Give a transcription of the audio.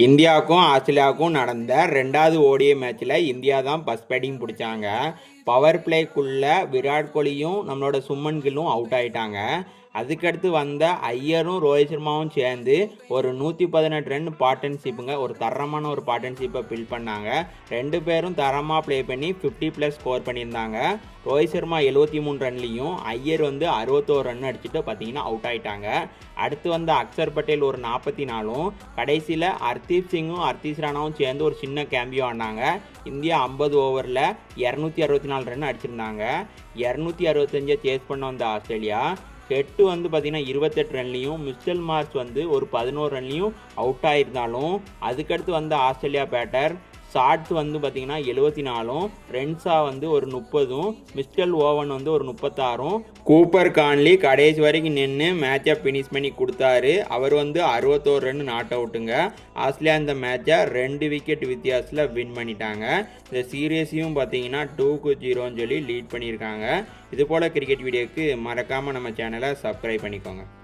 இந்தியாவுக்கும் ஆஸ்திரேலியாவுக்கும் நடந்த 2வது ஓடிஐ மேட்ச்சில் இந்தியா தான் ஃபர்ஸ்ட் பேட்டிங் பிடிச்சாங்க. பவர் பிளேக்குள்ளே விராட் கோலியும் நம்மளோட சுமன் கில்லும் அவுட் ஆகிட்டாங்க. அதுக்கடுத்து வந்த ஐயரும் ரோஹித் சர்மாவும் சேர்ந்து ஒரு 118 ரன் பார்ட்னர்ஷிப்புங்க, ஒரு தரமான ஒரு பார்ட்னர்ஷிப்பை பில்ட் பண்ணாங்க. 2 பேரும் தரமாக ப்ளே பண்ணி 50+ ஸ்கோர் பண்ணியிருந்தாங்க. ரோஹித் சர்மா 73 ரன்லையும் ஐயர் 61 ரன் அடிச்சுட்டு பார்த்தீங்கன்னா அவுட் ஆகிட்டாங்க. அடுத்து வந்த அக்சர் பட்டேல் ஒரு 44ம், கடைசியில் ஹர்தீப் சிங்கும் ஹர்தீஷ் ராணாவும் சேர்ந்து ஒரு சின்ன கேம்பியோ ஆனாங்க. இந்தியா 50 ஓவரில் 264 ரன் அடிச்சிருந்தாங்க. 265 சேஸ் பண்ண வந்த ஆஸ்திரேலியா ஹெட்டு பார்த்தீங்கன்னா 28 ரன்லையும், மிச்சல் மார்ச் ஒரு 11 ரன்லையும் அவுட் ஆகிருந்தாலும், அதுக்கடுத்து வந்த ஆஸ்திரேலியா பேட்டர் ஷாட்ஸ் பார்த்தீங்கன்னா 74ம், ரென்ஸா ஒரு 30ம், மிஸ்டல் ஓவன் ஒரு 36ம், கூப்பர் கான்லி கடைசி வரைக்கும் நின்று மேட்சை ஃபினிஷ் பண்ணி கொடுத்தாரு. அவர் 61 ரன் நாட் அவுட்டுங்க. ஆஸ்திரேலியா இந்த மேட்சை 2 விக்கெட் வித்தியாசத்தில் வின் பண்ணிட்டாங்க. இந்த சீரியஸையும் பார்த்தீங்கன்னா 2-0 சொல்லி லீட் பண்ணியிருக்காங்க. இது போல் கிரிக்கெட் வீடியோக்கு மறக்காமல் நம்ம சேனலை சப்ஸ்கிரைப் பண்ணிக்கோங்க.